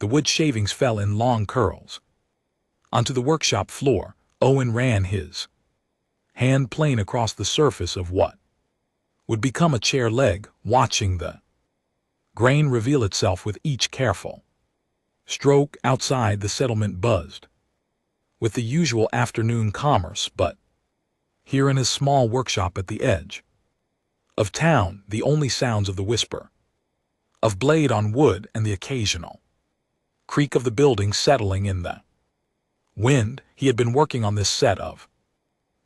The wood shavings fell in long curls. Onto the workshop floor, Owen ran his hand plane across the surface of what would become a chair leg, watching the grain reveal itself with each careful stroke. Outside, the settlement buzzed with the usual afternoon commerce, but here in his small workshop at the edge of town, the only sounds of the whisper of blade on wood and the occasional creak of the building settling in the wind. He had been working on this set of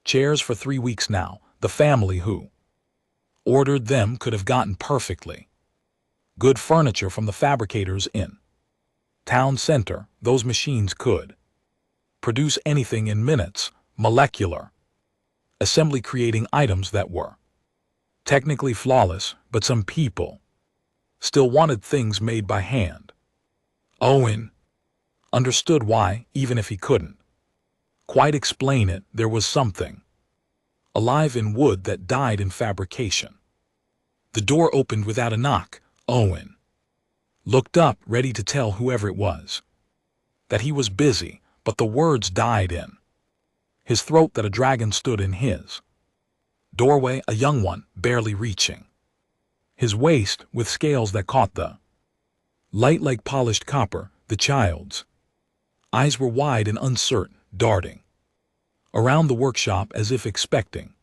chairs for 3 weeks now. The family who ordered them could have gotten perfectly good furniture from the fabricators in town center. Those machines could produce anything in minutes, molecular assembly, creating items that were technically flawless, but some people still wanted things made by hand. Owen understood why, even if he couldn't quite explain it. There was something alive in wood that died in fabrication. The door opened without a knock. Owen looked up, ready to tell whoever it was that he was busy, but the words died in his throat. That a dragon stood in his doorway, a young one, barely reaching his waist, with scales that caught the light like polished copper. The child's eyes were wide and uncertain, darting around the workshop as if expecting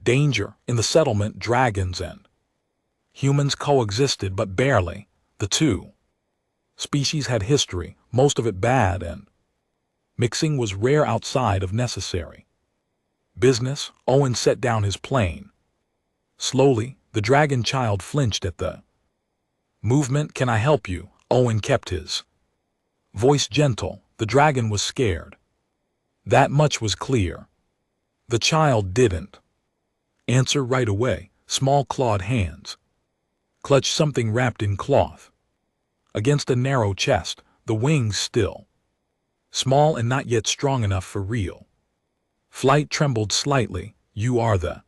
danger. In the settlement, dragons and humans coexisted, but barely. The two species had history, most of it bad, and mixing was rare outside of necessary business. Owen set down his plane slowly. The dragon child flinched at the movement. "Can I help you?" Owen kept his voice gentle. The dragon was scared. That much was clear. The child didn't answer right away. Small clawed hands clutched something wrapped in cloth against a narrow chest, the wings still small and not yet strong enough for real flight. Trembled slightly. "You are the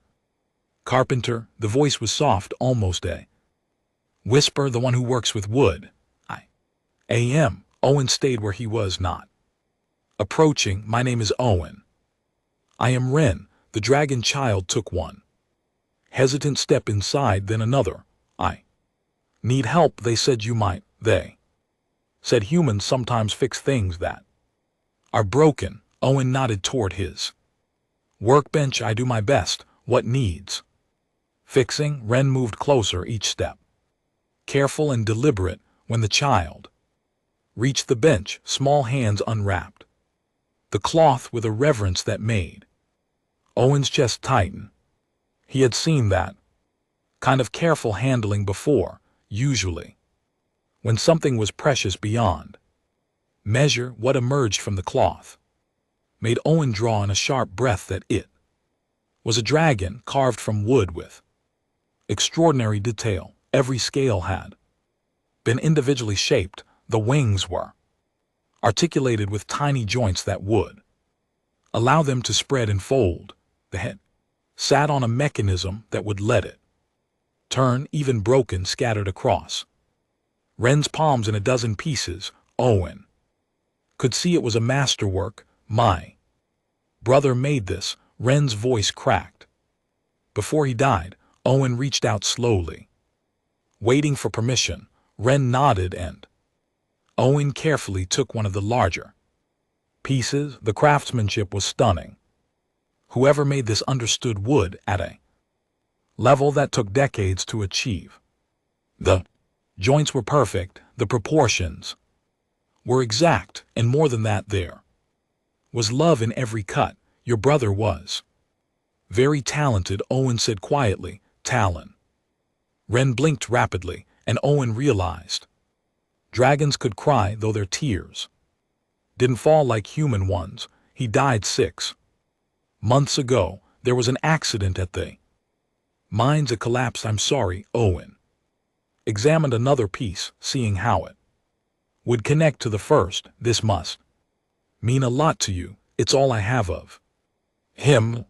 carpenter?" The voice was soft, almost a whisper. "The one who works with wood?" "I am." Owen stayed where he was, not approaching. "My name is Owen." "I am Ren." The dragon child took one hesitant step inside, then another. "I need help. They said you might." "They said humans sometimes fix things that are broken." Owen nodded toward his workbench. "I do my best. What needs fixing?" Ren moved closer, each step careful and deliberate. When the child reached the bench, small hands unwrapped the cloth with a reverence that made Owen's chest tighten. He had seen that kind of careful handling before. Usually, when something was precious beyond measure, what emerged from the cloth made Owen draw in a sharp breath. That it was a dragon carved from wood with extraordinary detail. Every scale had been individually shaped. The wings were articulated with tiny joints that would allow them to spread and fold. The head sat on a mechanism that would let it turn, even broken, scattered across Ren's palms in a dozen pieces. Owen could see it was a masterwork. "My brother made this." Ren's voice cracked. Before he died, Owen reached out slowly, waiting for permission. Ren nodded, and Owen carefully took one of the larger pieces. The craftsmanship was stunning. Whoever made this understood wood at a level that took decades to achieve. The joints were perfect, the proportions were exact, and more than that, there was love in every cut. "Your brother was very talented," Owen said quietly. "Talent?" Ren blinked rapidly, and Owen realized dragons could cry, though their tears didn't fall like human ones. He died 6 months ago. There was an accident at the mines, a collapse. "I'm sorry." Owen examined another piece, seeing how it would connect to the first. "This must mean a lot to you." "It's all I have of him."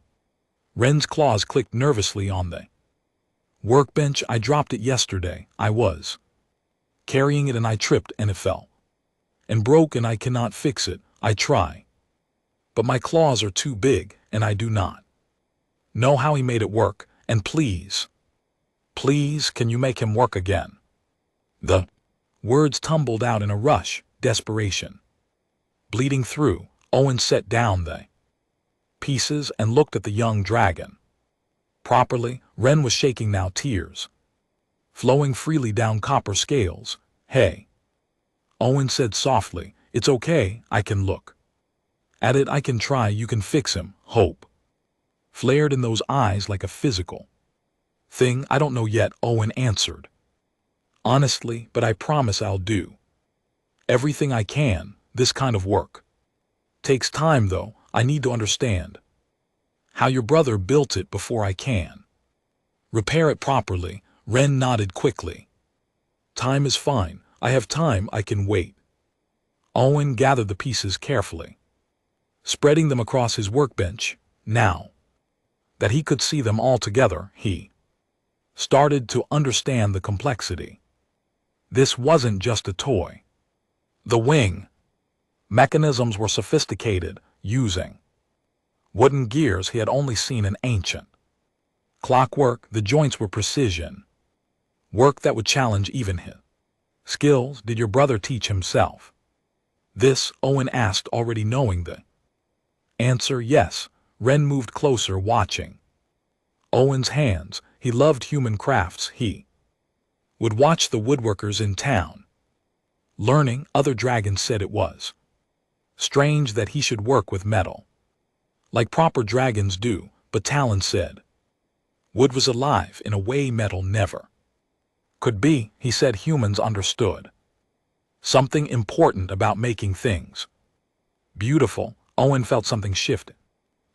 Ren's claws clicked nervously on the workbench. "I dropped it yesterday. I was carrying it and I tripped and it fell and broken. I cannot fix it. I try. But my claws are too big, and I do not know how he made it work, and please, can you make him work again? The words tumbled out in a rush, desperation. Bleeding through, Owen set down the pieces and looked at the young dragon. Properly, Ren was shaking now, tears flowing freely down copper scales. Hey, Owen said softly, it's okay, I can look at it, I can try, you can fix him. Hope flared in those eyes like a physical thing. I don't know yet, Owen answered honestly, but I promise I'll do everything I can. This kind of work takes time though. I need to understand how your brother built it before I can repair it properly. Ren nodded quickly. Time is fine. I have time, I can wait. Owen gathered the pieces carefully, spreading them across his workbench. Now that he could see them all together, he started to understand the complexity. This wasn't just a toy. The wing mechanisms were sophisticated, using wooden gears he had only seen in ancient clockwork. The joints were precision, work that would challenge even his skills. Did your brother teach himself this? Owen asked, already knowing the answer. Yes. Ren moved closer, watching Owen's hands. He loved human crafts. He would watch the woodworkers in town learning. Other dragons said it was strange that he should work with metal like proper dragons do, but Talon said wood was alive in a way metal never could be. He said humans understood something important about making things beautiful. Owen felt something shift.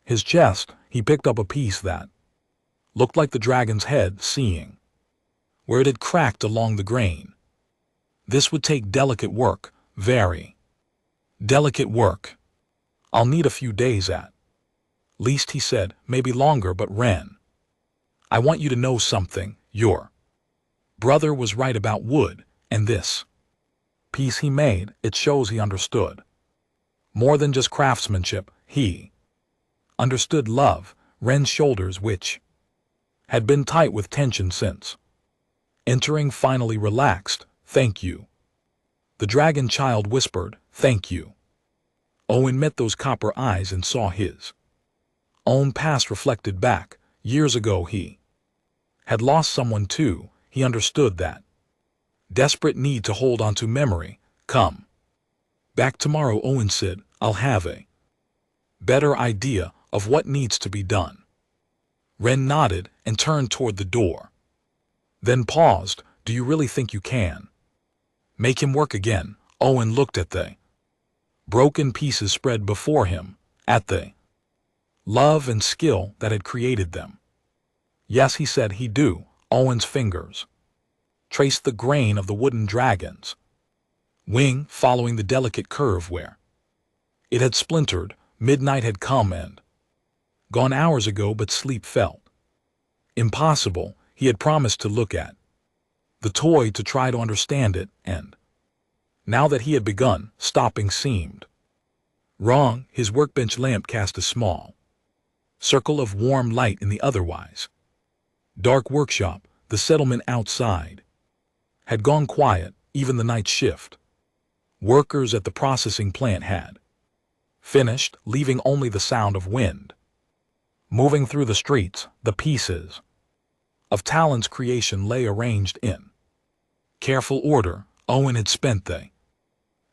His chest, he picked up a piece that looked like the dragon's head, seeing where it had cracked along the grain. This would take delicate work, very delicate work. I'll need a few days at least, he said, maybe longer. But Ren, I want you to know something. Your brother was right about wood, and this piece he made, it shows he understood more than just craftsmanship. He understood love. Ren's shoulders, which had been tight with tension since entering, finally relaxed. Thank you, the dragon child whispered. Thank you. Owen met those copper eyes and saw his own past reflected back. Years ago he had lost someone too. He understood that desperate need to hold on to memory. Come back tomorrow, Owen said. I'll have a better idea of what needs to be done. Ren nodded and turned toward the door, then paused. Do you really think you can make him work again? Owen looked at the broken pieces spread before him, at the love and skill that had created them. Yes, he said he do. Owen's fingers traced the grain of the wooden dragon's wing, following the delicate curve where it had splintered. Midnight had come and gone hours ago, but sleep felt impossible. He had promised to look at the toy, to try to understand it, and now that he had begun, stopping seemed wrong. His workbench lamp cast a small circle of warm light in the otherwise dark workshop. The settlement outside had gone quiet. Even the night shift workers at the processing plant had finished, leaving only the sound of wind moving through the streets. The pieces of Talon's creation lay arranged in careful order. Owen had spent the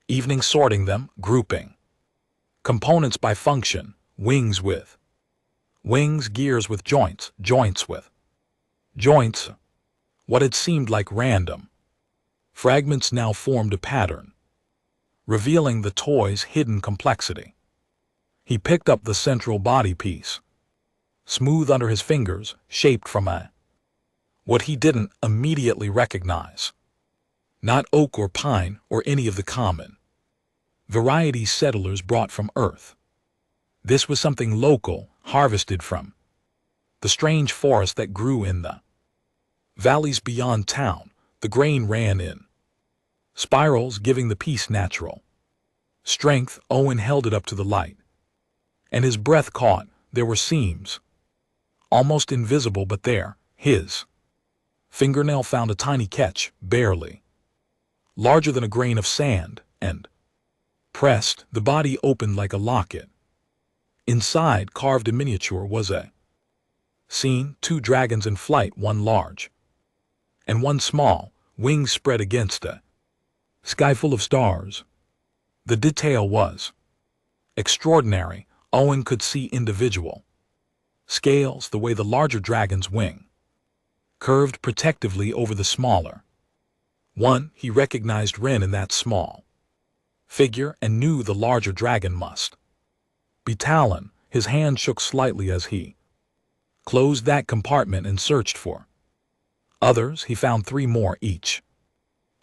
evening sorting them, grouping components by function: wings with wings, gears with joints, joints with joints. What had seemed like random fragments now formed a pattern, revealing the toy's hidden complexity. He picked up the central body piece, smooth under his fingers, shaped from what he didn't immediately recognize. Not oak or pine or any of the common varieties settlers brought from Earth. This was something local, harvested from the strange forest that grew in the valleys beyond town. The grain ran in spirals, giving the piece natural Strength, Owen held it up to the light. And his breath caught. There were seams. Almost invisible, but there. His fingernail found a tiny catch, barely larger than a grain of sand, and pressed, the body opened like a locket. Inside, carved in miniature, was a scene, 2 dragons in flight, one large and one small, wings spread against a sky full of stars. The detail was extraordinary. Owen could see individual scales, the way the larger dragon's wing curved protectively over the smaller one. He recognized Ren in that small figure and knew the larger dragon must be Talon. His hand shook slightly as he closed that compartment and searched for others. He found 3 more, each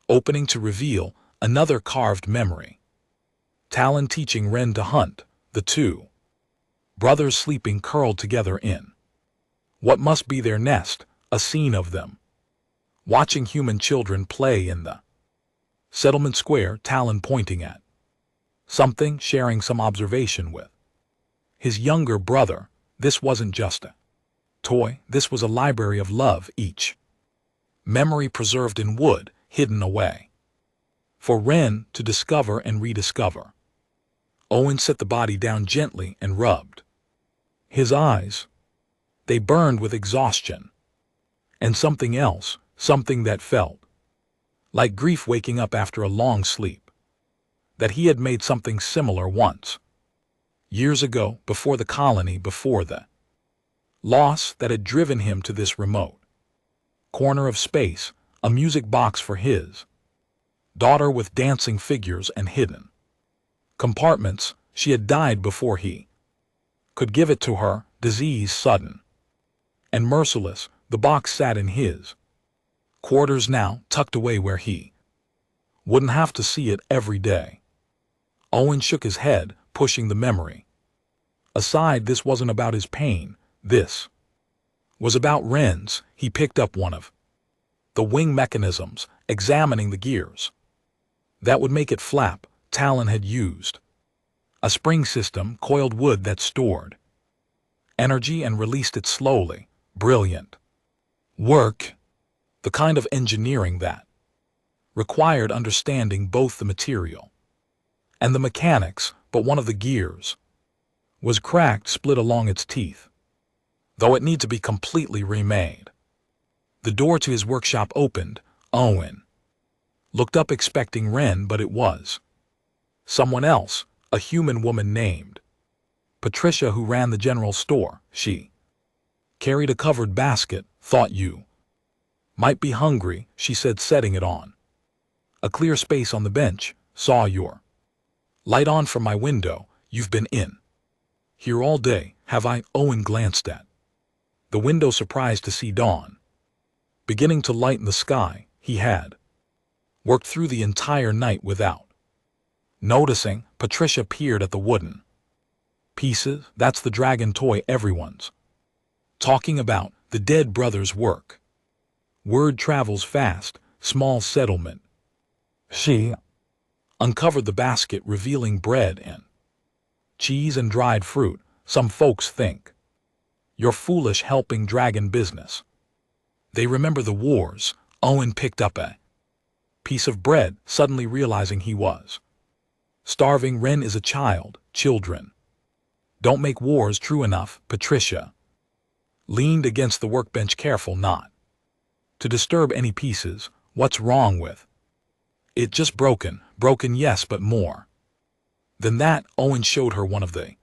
opening to reveal another carved memory. Talon teaching Ren to hunt, the 2 brothers sleeping curled together in what must be their nest, a scene of them watching human children play in the settlement square, Talon pointing at something, sharing some observation with his younger brother. This wasn't just a toy, this was a library of love, each memory preserved in wood, hidden away for Ren to discover and rediscover. Owen set the body down gently and rubbed his eyes. They burned with exhaustion. And something else, something that felt like grief waking up after a long sleep. That he had made something similar once. Years ago, before the colony, before the loss that had driven him to this remote corner of space, a music box for his daughter with dancing figures and hidden compartments. She had died before he could give it to her, disease sudden and merciless. The box sat in his quarters now, tucked away where he wouldn't have to see it every day. Owen shook his head, pushing the memory aside. This wasn't about his pain. This was about Ren's. He picked up one of the wing mechanisms, examining the gears that would make it flap. Talon had used a spring system, coiled wood that stored energy and released it slowly. Brilliant work. The kind of engineering that required understanding both the material and the mechanics, but one of the gears was cracked, split along its teeth, though it needed to be completely remade. The door to his workshop opened. Owen looked up expecting Ren, but it was someone else, a human woman named Patricia who ran the general store. She carried a covered basket. Thought you might be hungry, she said, setting it on a clear space on the bench. Saw your light on from my window. You've been in here all day, have I? Owen glanced at the window, surprised to see dawn beginning to lighten the sky. He had worked through the entire night without noticing. Patricia peered at the wooden pieces. That's the dragon toy everyone's talking about, the dead brother's work. Word travels fast. Small settlement. She uncovered the basket, revealing bread and cheese and dried fruit. Some folks think you're foolish helping dragon business. They remember the wars. Owen picked up a piece of bread, suddenly realizing he was starving. Ren is a child. Children don't make wars. True enough. Patricia leaned against the workbench, careful not to disturb any pieces. What's wrong with it? Just broken. Broken, yes, but more than that. Owen showed her one of the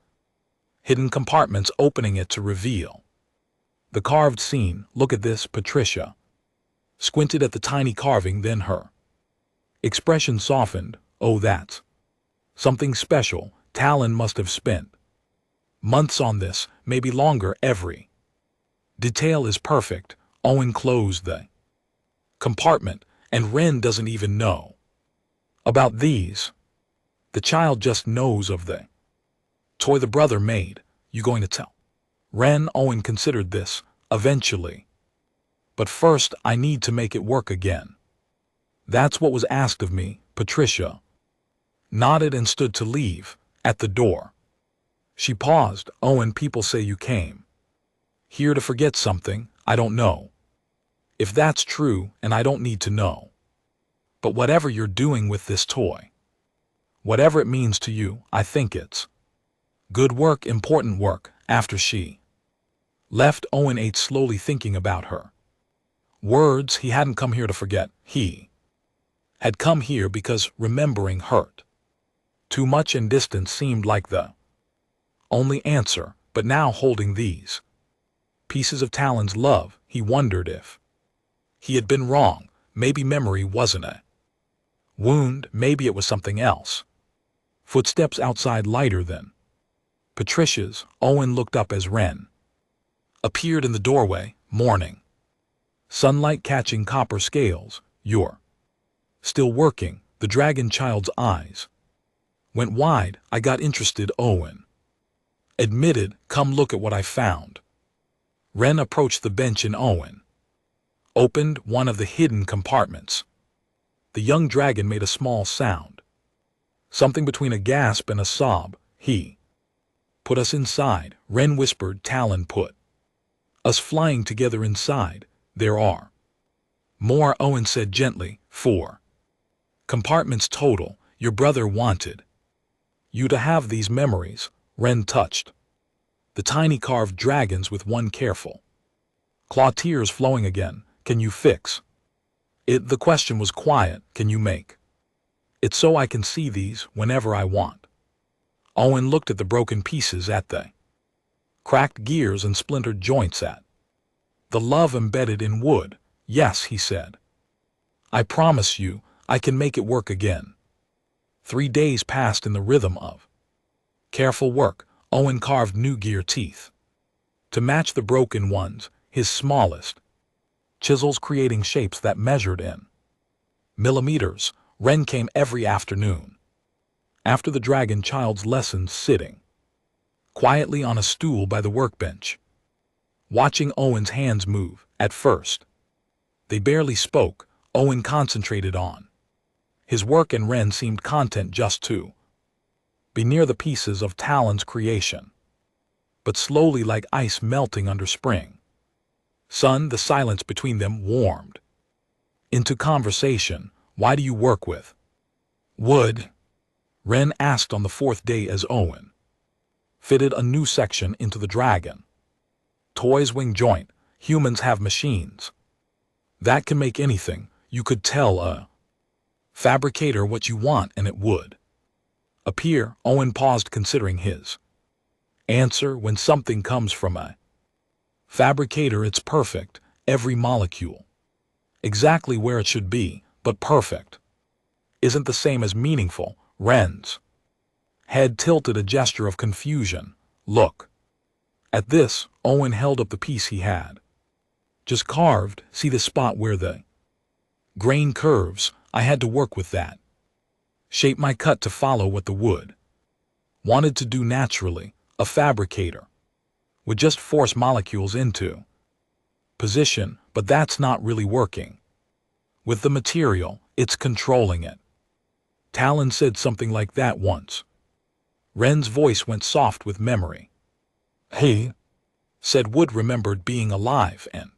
hidden compartments, opening it to reveal the carved scene. Look at this. Patricia squinted at the tiny carving, then her expression softened. Oh, that's something special. Talon must have spent months on this, maybe longer. Every detail is perfect. Owen closed the compartment, and Ren doesn't even know about these. The child just knows of the toy the brother made. You going to tell Ren? Owen considered this. Eventually. But first, I need to make it work again. That's what was asked of me. Patricia nodded and stood to leave. At the door, she paused. Owen, people say you came here to forget something. I don't know if that's true, and I don't need to know. But whatever you're doing with this toy, whatever it means to you, I think it's good work, important work. After she left, Owen ate slowly, thinking about her words. He hadn't come here to forget. He had come here because remembering hurt too much, and distance seemed like the only answer. But now, holding these pieces of Talon's love, he wondered if he had been wrong. Maybe memory wasn't a wound, maybe it was something else. Footsteps outside, lighter than Patricia's. Owen looked up as Wren appeared in the doorway. Morning sunlight catching copper scales. You're still working? The dragon child's eyes went wide. I got interested, Owen admitted. Come look at what I found. Wren approached the bench and Owen opened one of the hidden compartments. The young dragon made a small sound, something between a gasp and a sob. He put us inside, Wren whispered. Talon put us flying together inside. There are more, Owen said gently. 4 compartments total. Your brother wanted you to have these memories. Wren touched the tiny carved dragons with one careful claw, tears flowing again. Can you fix it? The question was quiet. Can you make it so I can see these whenever I want? Owen looked at the broken pieces, at the cracked gears and splintered joints, at the love embedded in wood. Yes, he said. I promise you, I can make it work again. 3 days passed in the rhythm of careful work. Owen carved new gear teeth to match the broken ones, his smallest chisels creating shapes that measured in millimeters. Wren came every afternoon after the dragon child's lessons, sitting quietly on a stool by the workbench, watching Owen's hands move. At first, they barely spoke. Owen concentrated on his work, and Wren seemed content just to be near the pieces of Talon's creation. But slowly, like ice melting under spring sun, the silence between them warmed into conversation. Why do you work with wood? Wren asked on the 4th day as Owen fitted a new section into the dragon toy's wing joint. Humans have machines that can make anything. You could tell a fabricator what you want and it would appear. Owen paused, considering his answer. When something comes from a fabricator, it's perfect. Every molecule exactly where it should be. But perfect isn't the same as meaningful. Wren's head tilted, a gesture of confusion. Look at this. Owen held up the piece he had just carved. See the spot where the grain curves? I had to work with that. Shape my cut to follow what the wood wanted to do naturally. A fabricator would just force molecules into position, but that's not really working with the material. It's controlling it. Talon said something like that once. Wren's voice went soft with memory. He said wood remembered being alive, and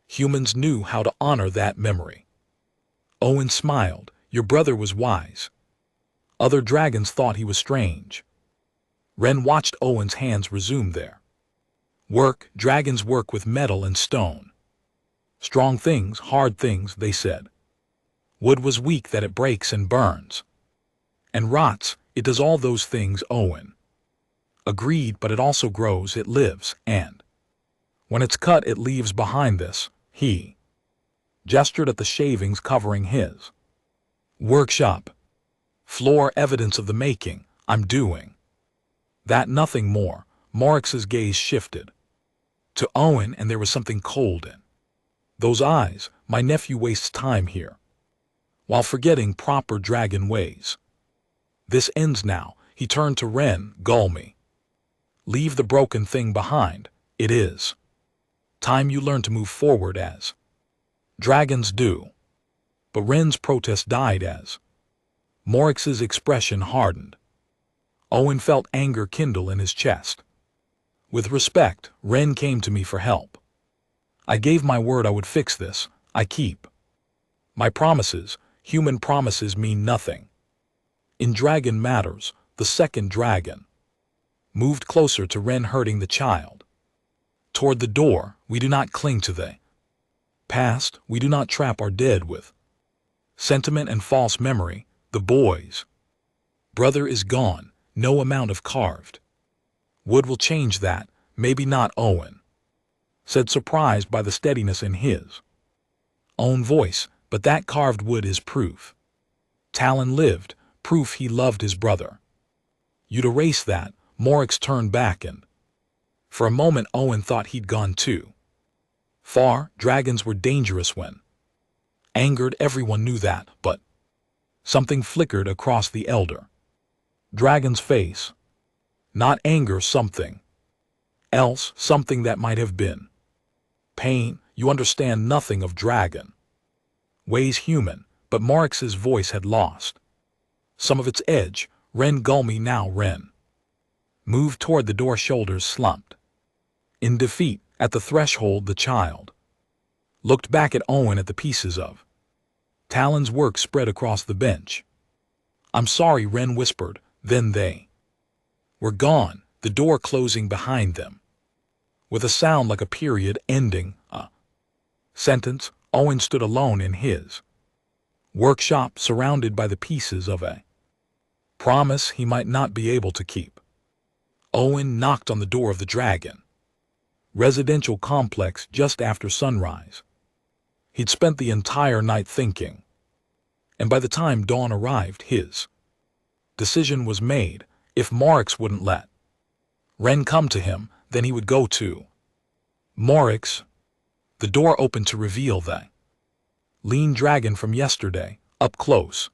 humans knew how to honor that memory. Owen smiled. Your brother was wise. Other dragons thought he was strange. Wren watched Owen's hands resume their work. Dragons work with metal and stone. Strong things, hard things, they said. Wood was weak, that it breaks and burns and rots. It does all those things, Owen agreed, but it also grows, it lives, and when it's cut, it leaves behind this. He gestured at the shavings covering his workshop floor, evidence of the making. I'm doing that, nothing more. Morix's gaze shifted to Owen, and there was something cold in those eyes. My nephew wastes time here while forgetting proper dragon ways. This ends now. He turned to Wren. Gulmy, leave the broken thing behind. It is time you learn to move forward as dragons do. But Wren's protest died as Morix's expression hardened. Owen felt anger kindle in his chest. With respect, Ren came to me for help. I gave my word I would fix this. I keep my promises. Human promises mean nothing. In dragon matters, the second dragon moved closer to Ren, hurting the child. Toward the door, we do not cling to the past, we do not trap our dead with sentiment and false memory. The boy's brother is gone, no amount of carved wood will change that. Maybe not, Owen said, surprised by the steadiness in his own voice, but that carved wood is proof Talon lived, proof he loved his brother. You'd erase that. Morix turned back and for a moment Owen thought he'd gone too far. Dragons were dangerous when angered, everyone knew that, but something flickered across the elder dragon's face. Not anger, something else, something that might have been pain. You understand nothing of dragon ways, human, but Morix's voice had lost some of its edge. Ren, gull me now. Ren moved toward the door, shoulders slumped in defeat. At the threshold, the child looked back at Owen, at the pieces of Talon's work spread across the bench. I'm sorry, Ren whispered. Then they were gone, the door closing behind them. With a sound like a period ending a sentence, Owen stood alone in his workshop, surrounded by the pieces of a promise he might not be able to keep. Owen knocked on the door of the dragon residential complex just after sunrise. He'd spent the entire night thinking, and by the time dawn arrived, his decision was made. If Morix wouldn't let Ren come to him, then he would go to Morix. The door opened to reveal the lean dragon from yesterday, up close.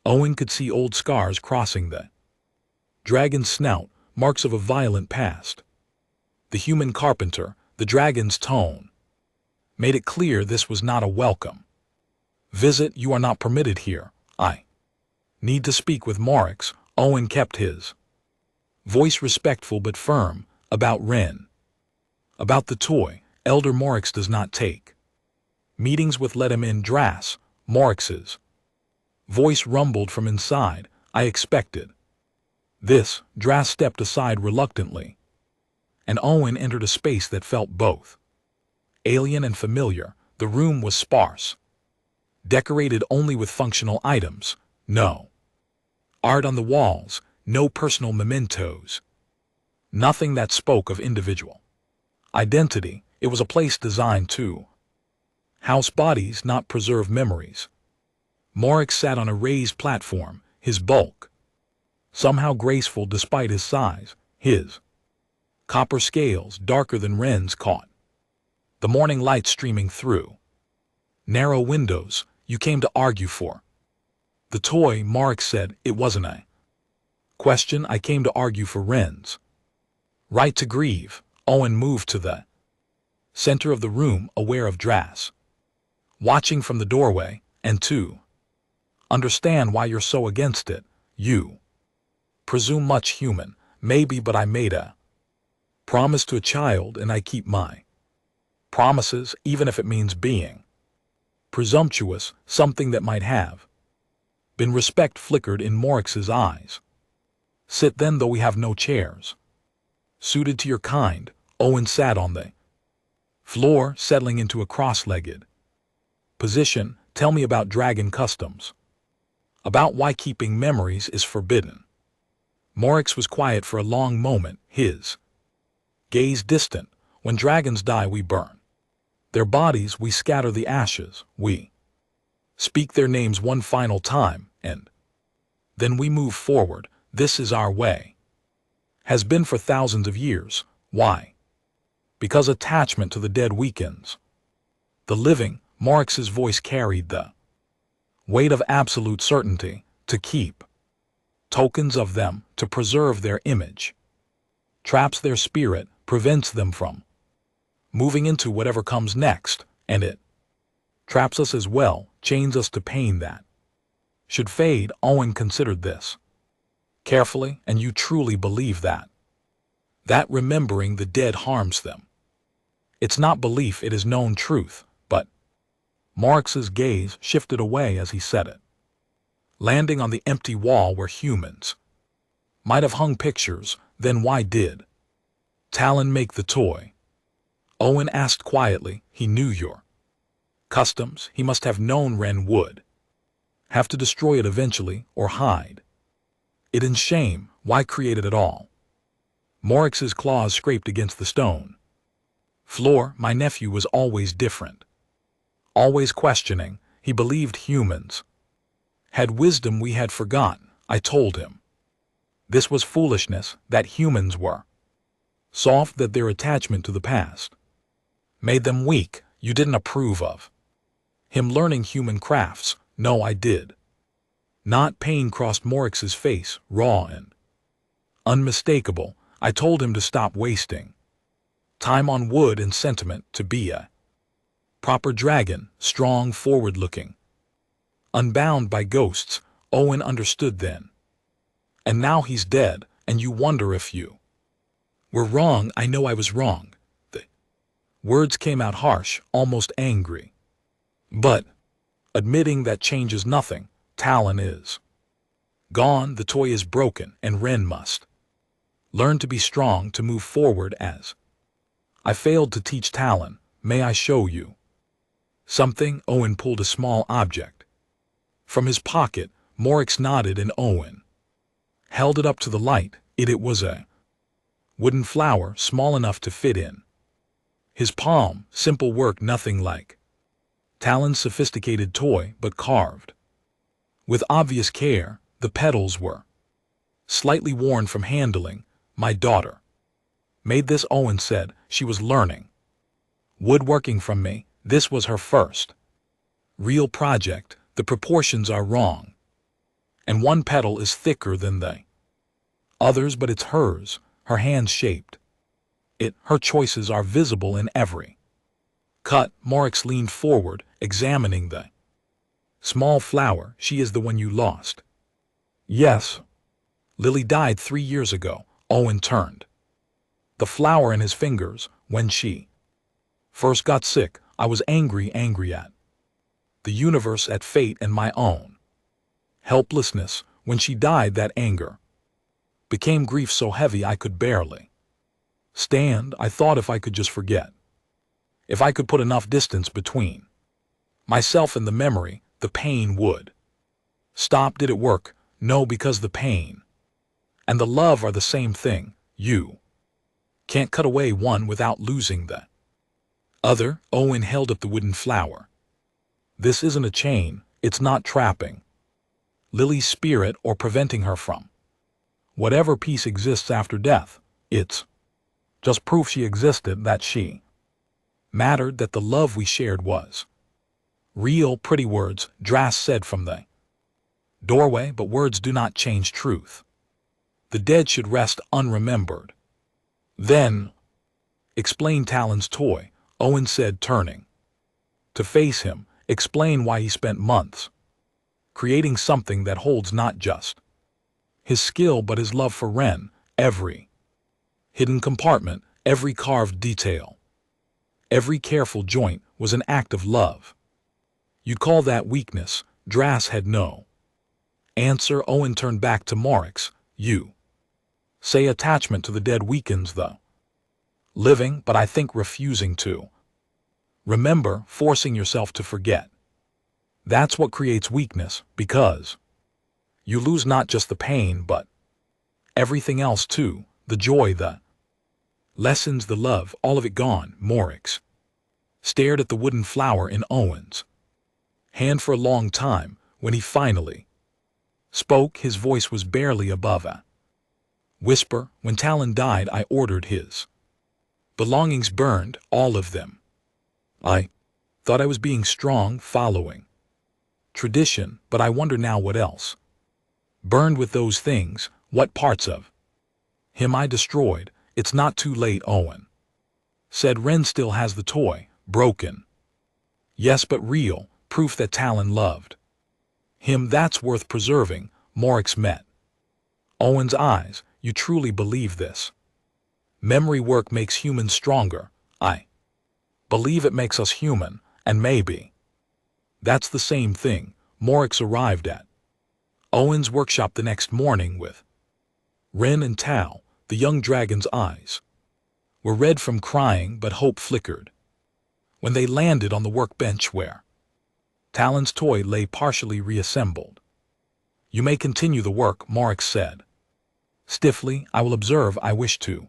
Owen could see old scars crossing the dragon's snout, marks of a violent past. The human carpenter, the dragon's tone, made it clear this was not a welcome visit. You are not permitted here. I need to speak with Morix. Owen kept his voice respectful but firm. About Ren, about the toy. Elder Morix does not take meetings with. Let him in. Dras. Morix's voice rumbled from inside. I expected this. Dras stepped aside reluctantly, and Owen entered a space that felt both alien and familiar. The room was sparse, decorated only with functional items. No art on the walls, no personal mementos, nothing that spoke of individual identity. It was a place designed to house bodies, not preserve memories. Morix sat on a raised platform, his bulk somehow graceful despite his size. His copper scales, darker than Ren's, caught the morning light streaming through narrow windows. You came to argue for the toy, Morix said. It wasn't a question. I came to argue for Ren's right to grieve. Owen moved to the center of the room, aware of Dras watching from the doorway, and to understand why you're so against it. You presume much, human. Maybe, but I made a promise to a child, and I keep my promises, even if it means being presumptuous. Something that might have been respect flickered in Morix's eyes. Sit then, though we have no chairs suited to your kind. Owen sat on the floor, settling into a cross-legged position. Tell me about dragon customs, about why keeping memories is forbidden. Morix was quiet for a long moment, his gaze distant. When dragons die, we burn their bodies, we scatter the ashes, we speak their names one final time, and then we move forward. This is our way. Has been for thousands of years. Why? Because attachment to the dead weakens the living. Morix's voice carried the weight of absolute certainty. To keep tokens of them, to preserve their image, traps their spirit, prevents them from moving into whatever comes next, and it traps us as well, chains us to pain that should fade. Owen considered this carefully, and you truly believe that? That remembering the dead harms them. It's not belief, it is known truth, but Marx's gaze shifted away as he said it, landing on the empty wall where humans might have hung pictures. Then why did Talon make the toy? Owen asked quietly. He knew your customs. He must have known Ren would have to destroy it eventually or hide it in shame. Why create it at all? Morix's claws scraped against the stone floor. My nephew was always different, always questioning. He believed humans had wisdom we had forgotten. I told him this was foolishness, that humans were soft, that their attachment to the past made them weak. You didn't approve of him learning human crafts. No, I did not. Pain crossed Morix's face, raw and unmistakable. I told him to stop wasting time on wood and sentiment, to be a proper dragon, strong, forward-looking, unbound by ghosts. Owen understood then. And now he's dead, and you wonder if you were wrong. I know I was wrong. The words came out harsh, almost angry. But admitting that changes nothing. Talon is gone, the toy is broken, and Ren must learn to be strong, to move forward. As I failed to teach Talon, may I show you something? Owen pulled a small object from his pocket. Morix nodded, and Owen held it up to the light. It was a wooden flower, small enough to fit in his palm. Simple work, nothing like Talon's sophisticated toy, but carved with obvious care. The petals were slightly worn from handling. My daughter made this, Owen said. She was learning woodworking from me. This was her first real project. The proportions are wrong, and one petal is thicker than the others, but it's hers. Her hands shaped it. Her choices are visible in every cut. Morix leaned forward, examining the small flower. She is the one you lost? Yes. Lily died 3 years ago. Owen turned the flower in his fingers. When she first got sick, I was angry at the universe, at fate, and my own helplessness. When she died, that anger became grief so heavy I could barely stand. I thought if I could just forget, if I could put enough distance between myself and the memory, the pain would stop. Did it work? No, because the pain and the love are the same thing. You can't cut away one without losing the other. Owen held up the wooden flower. This isn't a chain. It's not trapping Lily's spirit or preventing her from whatever peace exists after death. It's just proof she existed, that she mattered, that the love we shared was real. Pretty words, Dras said from the doorway, but words do not change truth. The dead should rest unremembered. Then, explain Talon's toy, Owen said, turning to face him. Explain why he spent months creating something that holds not just his skill but his love for Ren. Every hidden compartment, every carved detail, every careful joint was an act of love. You call that weakness? Dras had no answer. Owen turned back to Morix. You say attachment to the dead weakens the living, but I think refusing to remember, forcing yourself to forget, that's what creates weakness, because you lose not just the pain but everything else too, the joy, the lessons, the love, all of it gone. Morix stared at the wooden flower in Owen's hand for a long time. When he finally spoke, his voice was barely above a whisper. When Talon died, I ordered his belongings burned, all of them. I thought I was being strong, following tradition, but I wonder now what else burned with those things. What parts of him I destroyed? It's not too late, Owen said. Ren still has the toy, broken, yes, but real, proof that Talon loved Him that's worth preserving, Morix met Owen's eyes. You truly believe this? Memory work makes humans stronger. I believe it makes us human, and maybe that's the same thing Morix arrived at Owen's workshop the next morning with Ren and Tal. The young dragon's eyes were red from crying, but hope flickered when they landed on the workbench where Talon's toy lay partially reassembled. You may continue the work, Morix said. Stiffly, I will observe. I wish to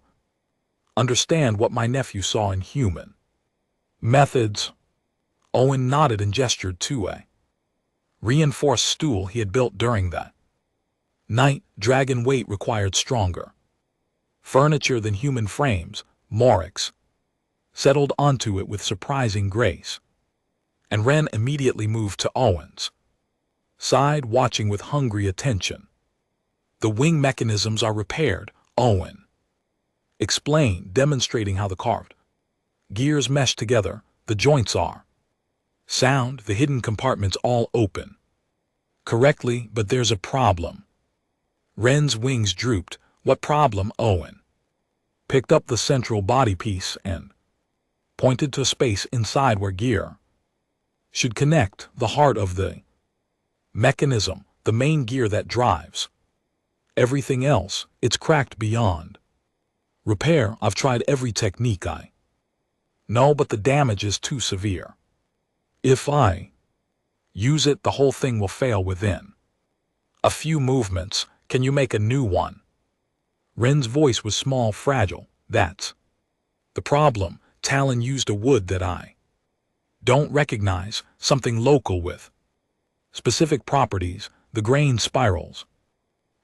understand what my nephew saw in human methods. Owen nodded and gestured to a reinforced stool he had built during that night. Dragon weight required stronger furniture than human frames. Morix settled onto it with surprising grace, and Ren immediately moved to Owen's side, watching with hungry attention. The wing mechanisms are repaired, Owen explained, demonstrating how the carved gears mesh together. The joints are sound, the hidden compartments all open correctly, but there's a problem. Ren's wings drooped. What problem? Owen picked up the central body piece and pointed to space inside where gear should connect. The heart of the mechanism, the main gear that drives everything else. It's cracked beyond repair. I've tried every technique I know, but the damage is too severe. If I use it, the whole thing will fail within a few movements. Can you make a new one? Ren's voice was small, fragile. That's the problem. Talon used a wood that I don't recognize, something local with specific properties. The grain spirals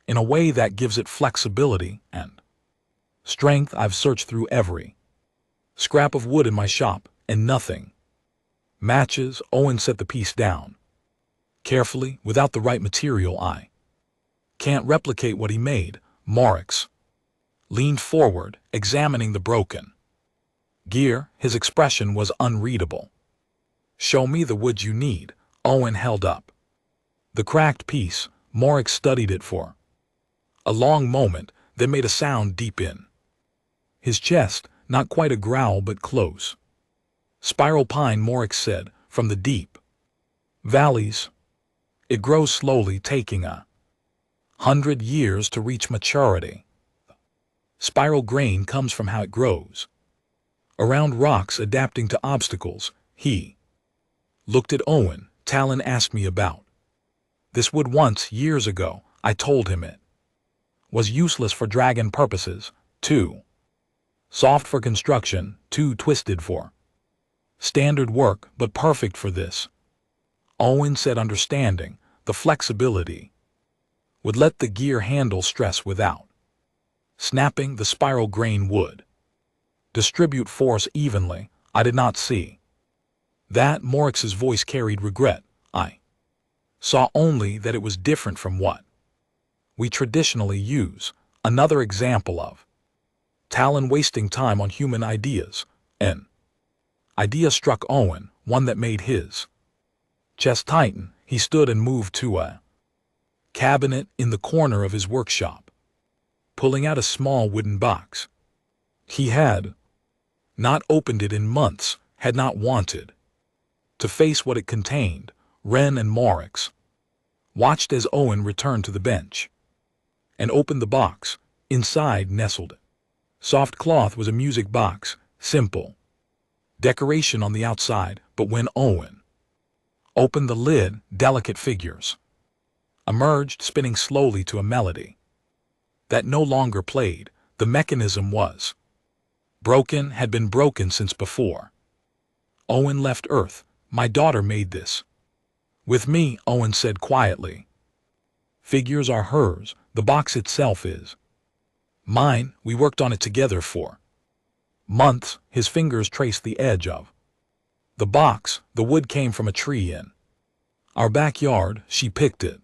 in a way that gives it flexibility and strength. I've searched through every scrap of wood in my shop, and nothing matches. Owen set the piece down carefully. Without the right material, I can't replicate what he made. Morix leaned forward, examining the broken gear. His expression was unreadable. Show me the wood you need. Owen held up the cracked piece. Morix studied it for a long moment, then made a sound deep in his chest. Not quite a growl, but close. Spiral pine, Morix said, from the deep valleys. It grows slowly, taking 100 years to reach maturity. Spiral grain comes from how it grows around rocks, adapting to obstacles. He looked at Owen. Talon asked me about this wood once, years ago. I told him it was useless for dragon purposes, too soft for construction, too twisted for standard work, but perfect for this. Owen said, understanding the flexibility would let the gear handle stress without snapping. The spiral grain would distribute force evenly. I did not see that. Morix's voice carried regret. I saw only that it was different from what we traditionally use. Another example of Talon wasting time on human ideas. An idea struck Owen, one that made his chest tighten. He stood and moved to a cabinet in the corner of his workshop, pulling out a small wooden box. He had not opened it in months, had not wanted to face what it contained. Ren and Morix watched as Owen returned to the bench and opened the box. Inside, nestled soft cloth, was a music box, simple decoration on the outside, but when Owen opened the lid, delicate figures emerged, spinning slowly to a melody that no longer played. The mechanism was broken, had been broken since before Owen left Earth. My daughter made this with me, Owen said quietly. Figures are hers, the box itself is mine. We worked on it together for months. His fingers traced the edge of the box. The wood came from a tree in our backyard. She picked it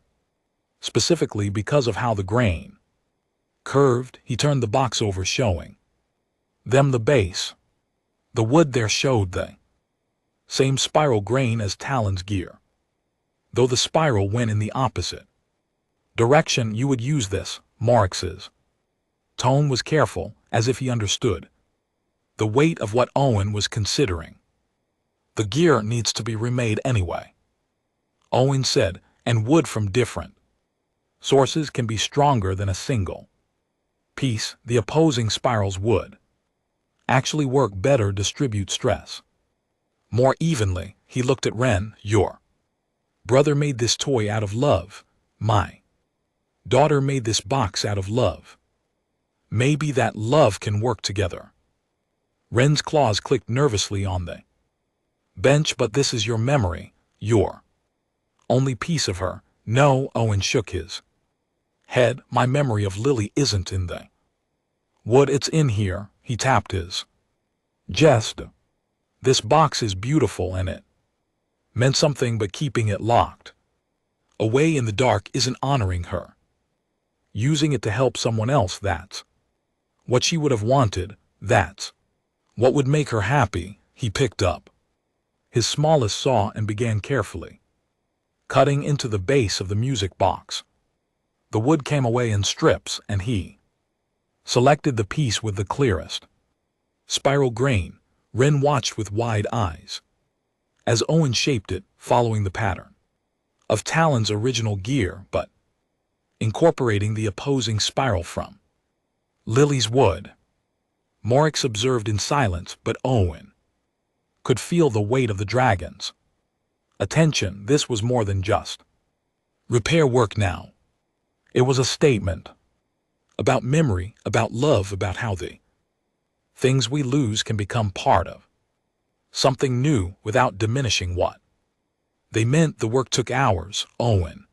specifically because of how the grain curved. He turned the box over, showing them the base. The wood there showed the same spiral grain as Talon's gear. though the spiral went in the opposite direction. You would use this, Marx's tone was careful, as if he understood the weight of what Owen was considering. The gear needs to be remade anyway, Owen said, and wood from different sources can be stronger than a single piece. The opposing spirals would actually work better, distribute stress more evenly. He looked at Ren. Your brother made this toy out of love. My daughter made this box out of love. Maybe that love can work together. Ren's claws clicked nervously on the bench. But this is your memory, your only piece of her. No, Owen shook his head. My memory of Lily isn't in the wood, it's in here. He tapped his chest. This box is beautiful and it meant something, but keeping it locked away in the dark isn't honoring her. Using it to help someone else, that's what she would have wanted. That's what would make her happy. He picked up his smallest saw and began carefully cutting into the base of the music box. The wood came away in strips, and he selected the piece with the clearest spiral grain. Ren watched with wide eyes as Owen shaped it, following the pattern of Talon's original gear, but incorporating the opposing spiral from Lily's wood. Morix observed in silence, but Owen could feel the weight of the dragon's attention. This was more than just repair work now. It was a statement about memory, about love, about how the things we lose can become part of something new without diminishing what they meant. The work took hours. Owen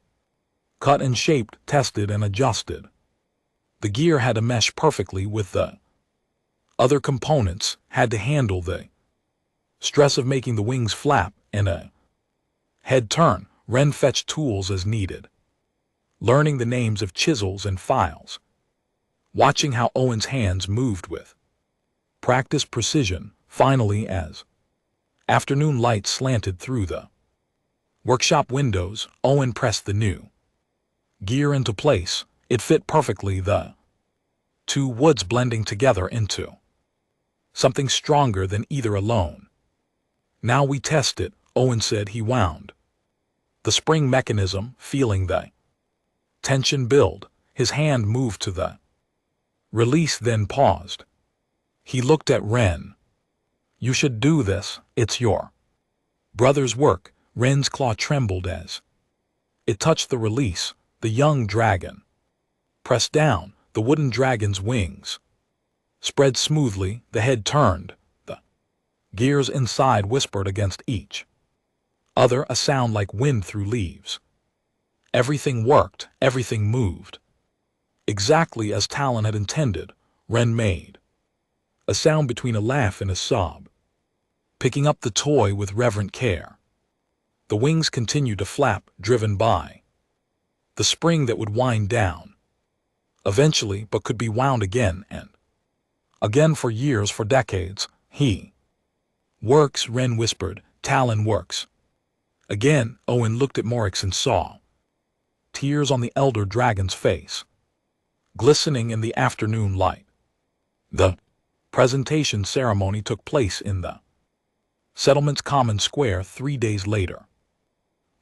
cut and shaped, tested and adjusted. The gear had to mesh perfectly with the other components, had to handle the stress of making the wings flap and a head turn. Ren fetched tools as needed, learning the names of chisels and files, watching how Owen's hands moved with practiced precision. Finally, as afternoon light slanted through the workshop windows, Owen pressed the new gear into place. It fit perfectly, the two woods blending together into something stronger than either alone. Now we test it, Owen said. He wound the spring mechanism, feeling the tension build. His hand moved to the release, then paused. He looked at Ren. You should do this, it's your brother's work. Ren's claw trembled as it touched the release. The young dragon pressed down. The wooden dragon's wings spread smoothly. The head turned. The gears inside whispered against each other, a sound like wind through leaves. Everything worked, everything moved exactly as Talon had intended. Ren made a sound between a laugh and a sob, picking up the toy with reverent care. The wings continued to flap, driven by the spring that would wind down eventually, but could be wound again and again for years, for decades. He works, Ren whispered. Talon works. Again, Owen looked at Morix and saw tears on the elder dragon's face, glistening in the afternoon light. The presentation ceremony took place in the settlement's common square 3 days later.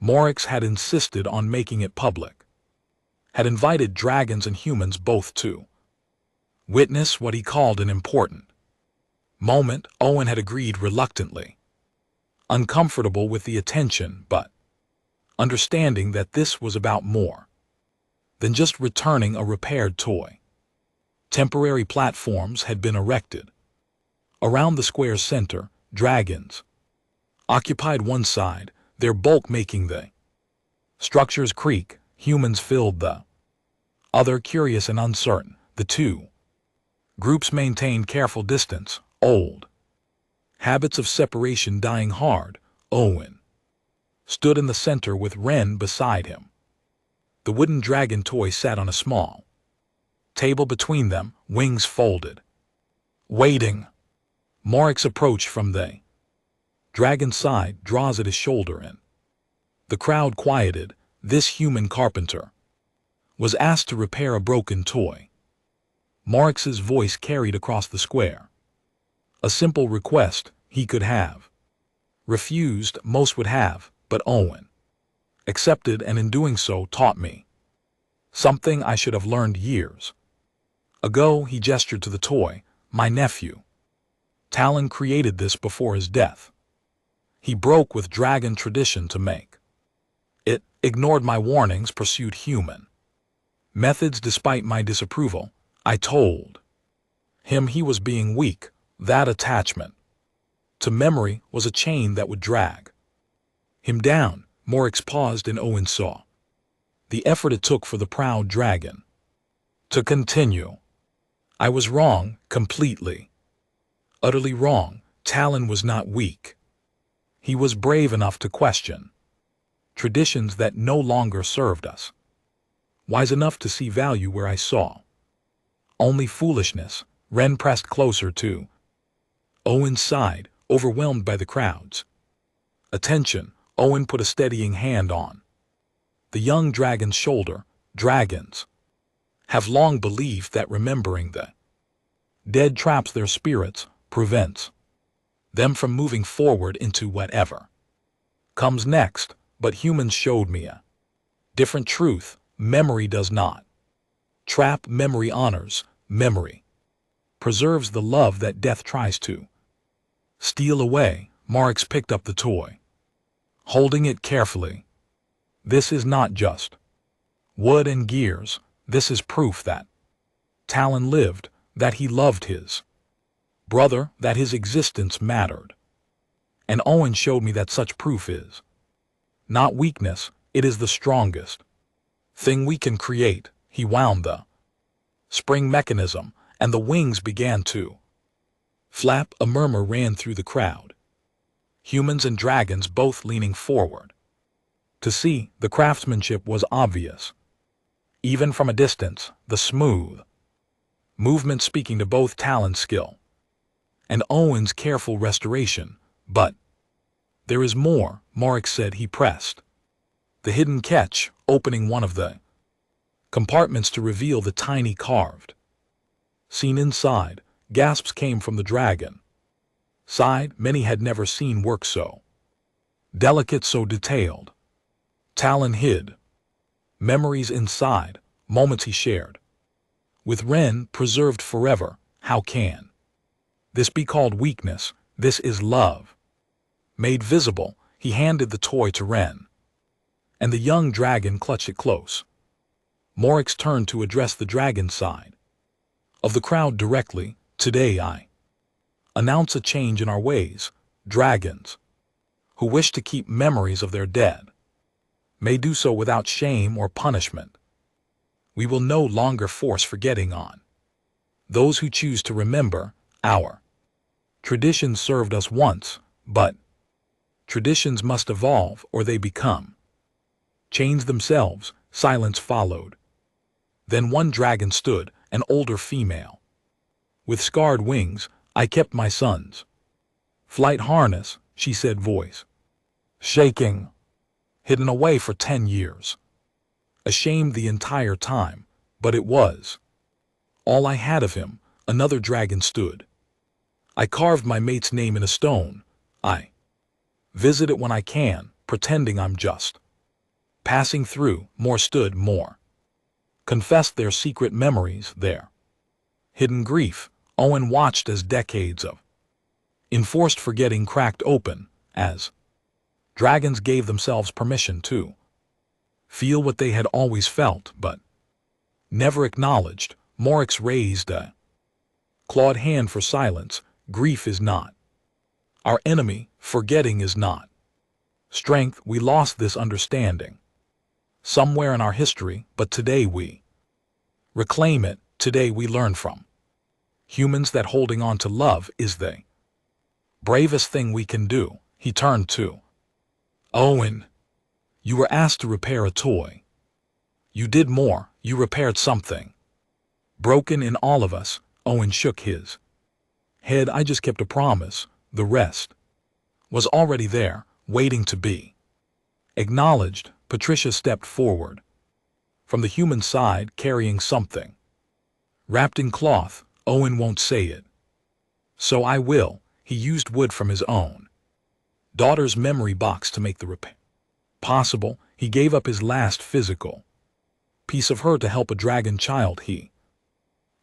Morix had insisted on making it public, had invited dragons and humans both to witness what he called an important moment. Owen had agreed reluctantly, uncomfortable with the attention, but understanding that this was about more than just returning a repaired toy. Temporary platforms had been erected around the square's center. Dragons occupied one side, their bulk making the structure's creak. Humans filled the other, curious and uncertain. The two groups maintained careful distance, old habits of separation dying hard. Owen stood in the center with Ren beside him. The wooden dragon toy sat on a small table between them, wings folded, waiting. Morix approached from the dragon's side, draws at his shoulder and The crowd quieted. This human carpenter was asked to repair a broken toy. Marx's voice carried across the square. A simple request he could have. Refused, most would have, but Owen accepted, and in doing so taught me something I should have learned years ago. He gestured to the toy. My nephew Talon created this before his death. He broke with dragon tradition to make it, ignored my warnings, pursued human methods despite my disapproval. I told him he was being weak. That attachment to memory was a chain that would drag him down. Morix paused, and Owen saw the effort it took for the proud dragon to continue. I was wrong, completely, utterly wrong. Talon was not weak. He was brave enough to question traditions that no longer served us, wise enough to see value where I saw only foolishness. Ren pressed closer to Owen's side, overwhelmed by the crowd's attention. Owen put a steadying hand on the young dragon's shoulder. Dragons have long believed that remembering the dead traps their spirits, prevents them from moving forward into whatever comes next. But humans showed me a different truth. Memory does not trap. Memory honors. Memory preserves the love that death tries to steal away. Marx picked up the toy, holding it carefully. This is not just wood and gears. This is proof that Talon lived, that he loved his brother, that his existence mattered. And Owen showed me that such proof is not weakness, it is the strongest thing we can create. He wound the spring mechanism, and the wings began to flap. A murmur ran through the crowd. Humans and dragons both leaning forward to see. The craftsmanship was obvious, even from a distance, the smooth movement speaking to both Talon's skill and Owen's careful restoration. But there is more, Marx said. He pressed the hidden catch, opening one of the compartments to reveal the tiny carved scene inside. Gasps came from the dragon side. Many had never seen work so delicate, so detailed. Talon hid memories inside, moments he shared with Ren, preserved forever. How can this be called weakness? This is love made visible. He handed the toy to Ren, and the young dragon clutched it close. Morix turned to address the dragon side of the crowd directly. Today I announce a change in our ways. Dragons who wish to keep memories of their dead may do so without shame or punishment. We will no longer force forgetting on those who choose to remember. Our traditions served us once, but traditions must evolve or they become chains themselves. Silence followed. Then one dragon stood, an older female with scarred wings. I kept my son's flight harness, she said, voice shaking, hidden away for 10 years. Ashamed the entire time, but it was all I had of him. Another dragon stood. I carved my mate's name in a stone. I visit it when I can, pretending I'm just passing through. More stood. More confessed their secret memories, their hidden grief. Owen watched as decades of enforced forgetting cracked open, as dragons gave themselves permission to feel what they had always felt but never acknowledged. Morix raised a clawed hand for silence. Grief is not our enemy. Forgetting is not strength. We lost this understanding somewhere in our history, but today we reclaim it. Today we learn from humans that holding on to love is the bravest thing we can do. He turned to Owen. You were asked to repair a toy. You did more. You repaired something broken in all of us. Owen shook his head. I just kept a promise. The rest was already there, waiting to be Acknowledged, Patricia stepped forward. From the human side, carrying something. Wrapped in cloth, Owen won't say it. So I will. He used wood from his own daughter's memory box to make the repair possible. He gave up his last physical piece of her to help a dragon child he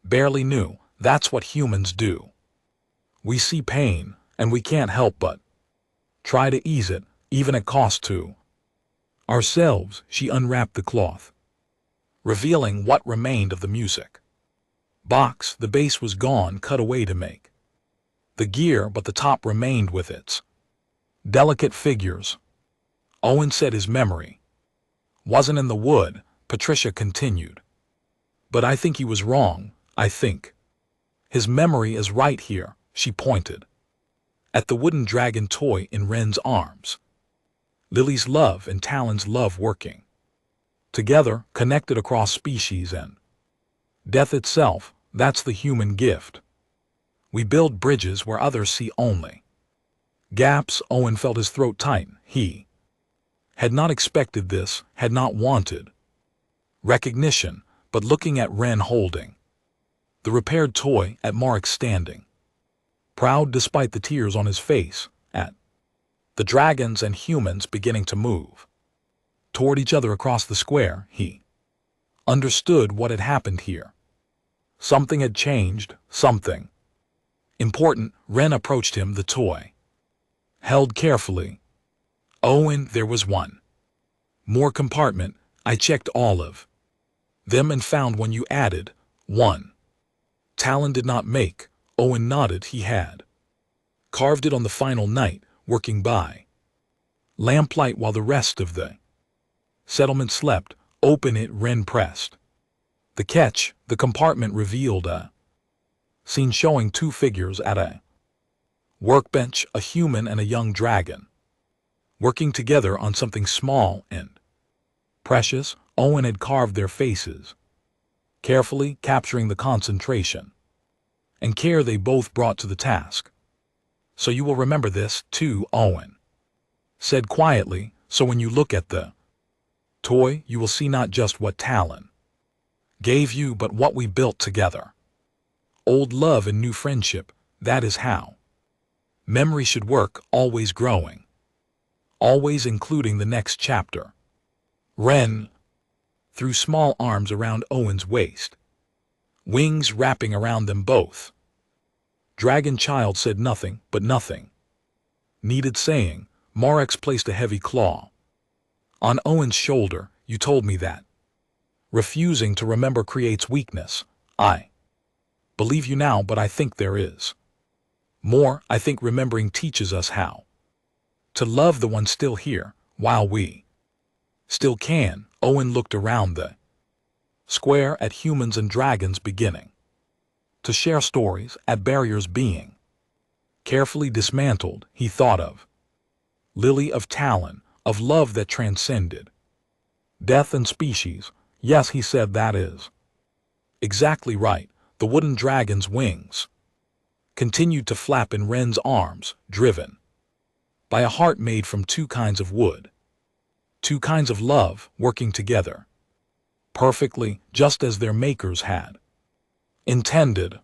barely knew. That's what humans do. We see pain, and we can't help but try to ease it, even at cost to ourselves. She unwrapped the cloth, revealing what remained of the music box. The base was gone, cut away to make the gear, but the top remained with its delicate figures. Owen said his memory wasn't in the wood. Patricia continued. But I think he was wrong. I think his memory is right here. She pointed at the wooden dragon toy in Ren's arms. Lily's love and Talon's love working together, connected across species and death itself. That's the human gift. We build bridges where others see only gaps. Owen felt his throat tighten. He had not expected this, had not wanted recognition, but looking at Ren holding the repaired toy, at Marek standing proud despite the tears on his face, at the dragons and humans beginning to move toward each other across the square, he understood what had happened here. Something had changed, something important. Ren approached him, the toy held carefully. Owen, there was one more compartment. I checked all of them and found one you added. One Talon did not make. Owen nodded. He had carved it on the final night, working by lamplight while the rest of the settlement slept. Open it. Ren pressed the catch. The compartment revealed a scene showing two figures at a workbench, a human and a young dragon, working together on something small and precious. Owen had carved their faces, carefully capturing the concentration and care they both brought to the task. So you will remember this, too, Owen said quietly. So when you look at the toy, you will see not just what Talon gave you, but what we built together. Old love and new friendship. That is how memory should work, always growing, always including the next chapter. Ren threw small arms around Owen's waist, wings wrapping around them both. Dragon child said nothing, but nothing needed saying. Marek placed a heavy claw on Owen's shoulder. You told me that refusing to remember creates weakness. I believe you now, but I think there is more. I think remembering teaches us how to love the one still here, while we still can. Owen looked around the square at humans and dragons beginning to share stories, at barriers being carefully dismantled. He thought of Lily, of Talon, of love that transcended death and species. Yes, he said, that is exactly right. The wooden dragon's wings continued to flap in Ren's arms, driven by a heart made from two kinds of wood, two kinds of love working together perfectly, just as their makers had intended.